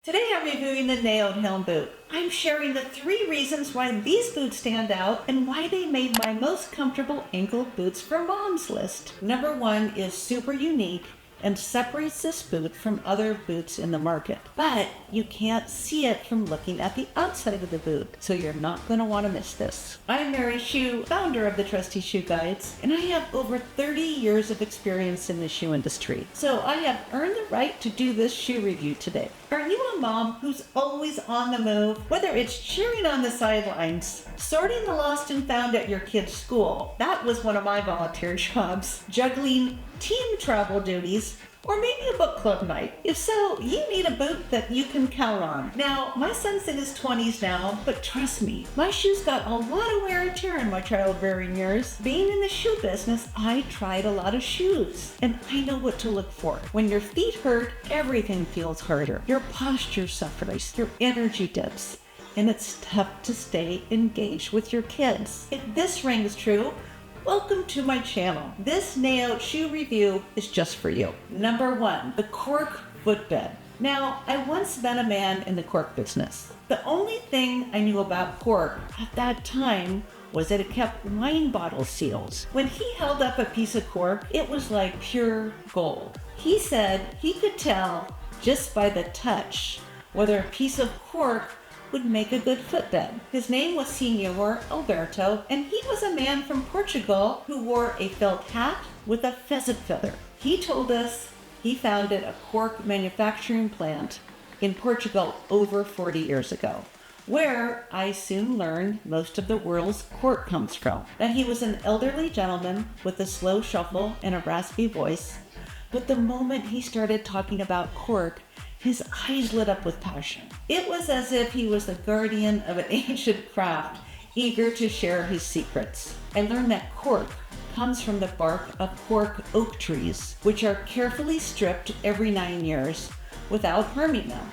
Today I'm reviewing the Naot Helm boot. I'm sharing the 3 reasons why these boots stand out and why they made my most comfortable ankle boots for moms list. Number 1 is super unique and separates this boot from other boots in the market. But you can't see it from looking at the outside of the boot, so you're not going to want to miss this. I'm marysue, founder of the Trusty Shoe Guides, and I have over 30 years of experience in the shoe industry. So I have earned the right to do this shoe review today. Are you a mom who's always on the move? Whether it's cheering on the sidelines, sorting the lost and found at your kid's school, that was one of my volunteer jobs, juggling team travel duties, or maybe a book club night. If so, you need a boot that you can count on. Now, my son's in his 20s now, but trust me, my shoes got a lot of wear and tear in my childbearing years. Being in the shoe business, I tried a lot of shoes, and I know what to look for. When your feet hurt, everything feels harder. Your posture suffers, your energy dips, and it's tough to stay engaged with your kids. If this rings true, welcome to my channel. This Naot shoe review is just for you. Number 1, the cork footbed. Now, I once met a man in the cork business. The only thing I knew about cork at that time was that it kept wine bottle seals. When he held up a piece of cork, it was like pure gold. He said he could tell just by the touch whether a piece of cork would make a good footbed. His name was Senor Alberto, and he was a man from Portugal who wore a felt hat with a pheasant feather. He told us he founded a cork manufacturing plant in Portugal over 40 years ago, where I soon learned most of the world's cork comes from. That he was an elderly gentleman with a slow shuffle and a raspy voice, but the moment he started talking about cork, his eyes lit up with passion. It was as if he was the guardian of an ancient craft, eager to share his secrets. I learned that cork comes from the bark of cork oak trees, which are carefully stripped every 9 years without harming them.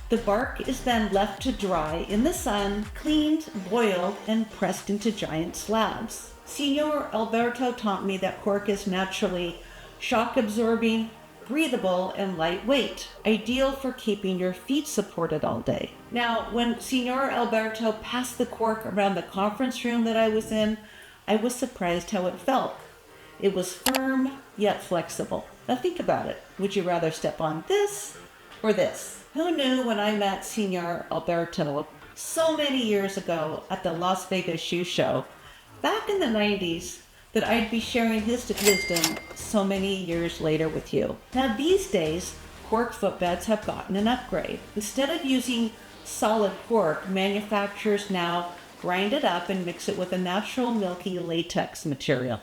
The bark is then left to dry in the sun, cleaned, boiled, and pressed into giant slabs. Senor Alberto taught me that cork is naturally shock-absorbing, breathable, and lightweight, ideal for keeping your feet supported all day. Now, when Senor Alberto passed the cork around the conference room that I was in, I was surprised how it felt. It was firm, yet flexible. Now think about it. Would you rather step on this or this? Who knew when I met Senor Alberto so many years ago at the Las Vegas Shoe Show, back in the 90s, that I'd be sharing his wisdom so many years later with you. Now these days, cork footbeds have gotten an upgrade. Instead of using solid cork, manufacturers now grind it up and mix it with a natural milky latex material.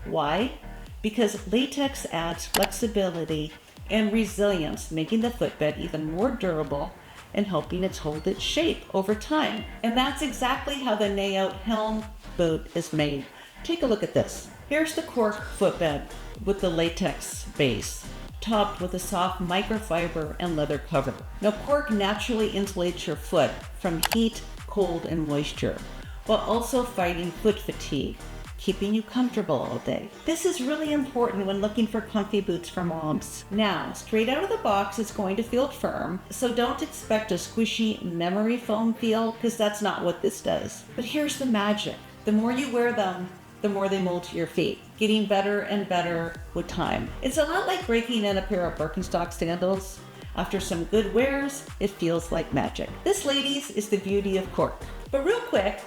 Why? Because latex adds flexibility and resilience, making the footbed even more durable and helping it hold its shape over time. And that's exactly how the Naot Helm boot is made. Take a look at this. Here's the cork footbed with the latex base, topped with a soft microfiber and leather cover. Now, cork naturally insulates your foot from heat, cold, and moisture, while also fighting foot fatigue, keeping you comfortable all day. This is really important when looking for comfy boots for moms. Now, straight out of the box, it's going to feel firm, so don't expect a squishy memory foam feel, because that's not what this does. But here's the magic. The more you wear them, the more they mold to your feet, getting better and better with time. It's a lot like breaking in a pair of Birkenstock sandals. After some good wears, it feels like magic. This, ladies, is the beauty of cork. But real quick,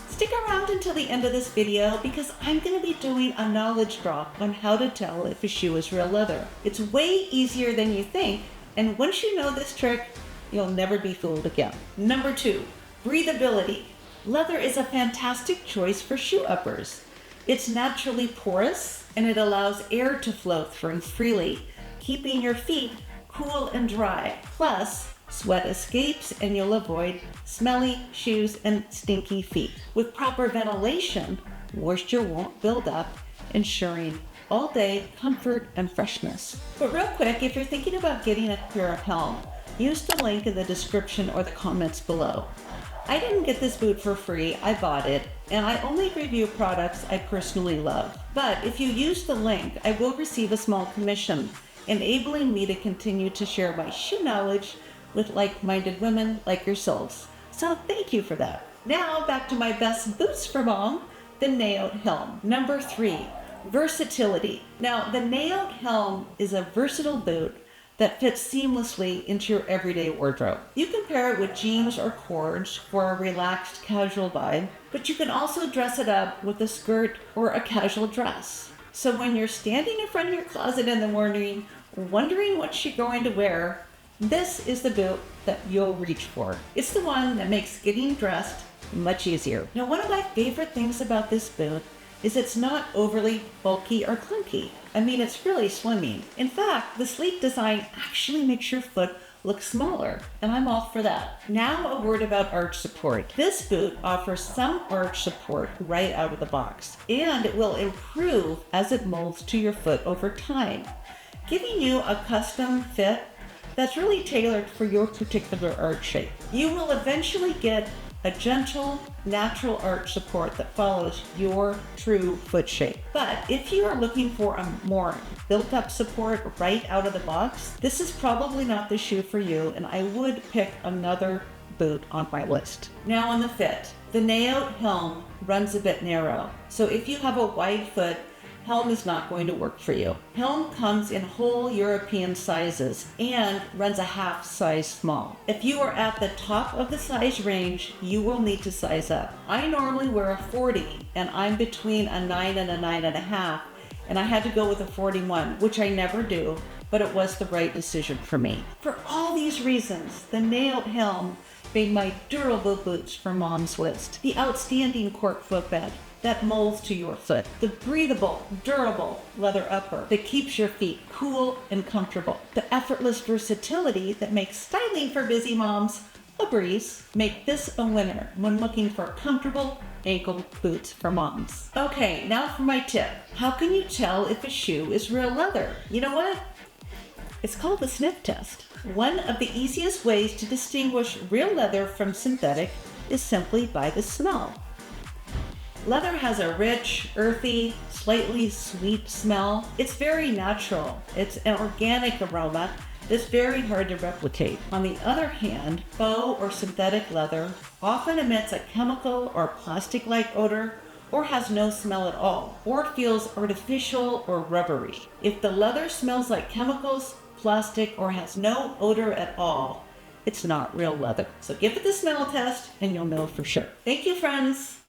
stick around until the end of this video because I'm going to be doing a knowledge drop on how to tell if a shoe is real leather. It's way easier than you think, and once you know this trick, you'll never be fooled again. Number 2, breathability. Leather is a fantastic choice for shoe uppers. It's naturally porous, and it allows air to flow through freely, keeping your feet cool and dry. Plus, sweat escapes and you'll avoid smelly shoes and stinky feet. With proper ventilation, moisture won't build up, ensuring all day comfort and freshness. But real quick, if you're thinking about getting a pair of Helm, use the link in the description or the comments below. I didn't get this boot for free, I bought it, and I only review products I personally love. But if you use the link, I will receive a small commission, enabling me to continue to share my shoe knowledge with like-minded women like yourselves. So thank you for that. Now back to my best boots for mom, the Naot Helm. Number 3, versatility. Now the Naot Helm is a versatile boot that fits seamlessly into your everyday wardrobe. You can pair it with jeans or cords for a relaxed, casual vibe, but you can also dress it up with a skirt or a casual dress. So when you're standing in front of your closet in the morning, wondering what you're going to wear, this is the boot that you'll reach for. It's the one that makes getting dressed much easier. Now, one of my favorite things about this boot is it's not overly bulky or clunky. I mean, it's really slimming. In fact, the sleek design actually makes your foot look smaller, and I'm all for that. Now a word about arch support. This boot offers some arch support right out of the box, and it will improve as it molds to your foot over time, giving you a custom fit that's really tailored for your particular arch shape. You will eventually get a gentle, natural arch support that follows your true foot shape. But if you are looking for a more built-up support right out of the box, this is probably not the shoe for you, and I would pick another boot on my list. Now on the fit. The Naot Helm runs a bit narrow, so if you have a wide foot, Helm is not going to work for you. Helm comes in whole European sizes and runs a half size small. If you are at the top of the size range, you will need to size up. I normally wear a 40 and I'm between a 9 and a 9.5, and I had to go with a 41, which I never do, but it was the right decision for me. For all these reasons, the Naot Helm made my durable boots for mom's list. The outstanding cork footbed that molds to your foot. The breathable, durable leather upper that keeps your feet cool and comfortable. The effortless versatility that makes styling for busy moms a breeze. Make this a winner when looking for comfortable ankle boots for moms. Okay, now for my tip. How can you tell if a shoe is real leather? You know what? It's called the sniff test. One of the easiest ways to distinguish real leather from synthetic is simply by the smell. Leather has a rich, earthy, slightly sweet smell. It's very natural. It's an organic aroma that's very hard to replicate. On the other hand, faux or synthetic leather often emits a chemical or plastic-like odor, or has no smell at all, or feels artificial or rubbery. If the leather smells like chemicals, plastic, or has no odor at all, it's not real leather. So give it the smell test and you'll know for sure. Thank you, friends.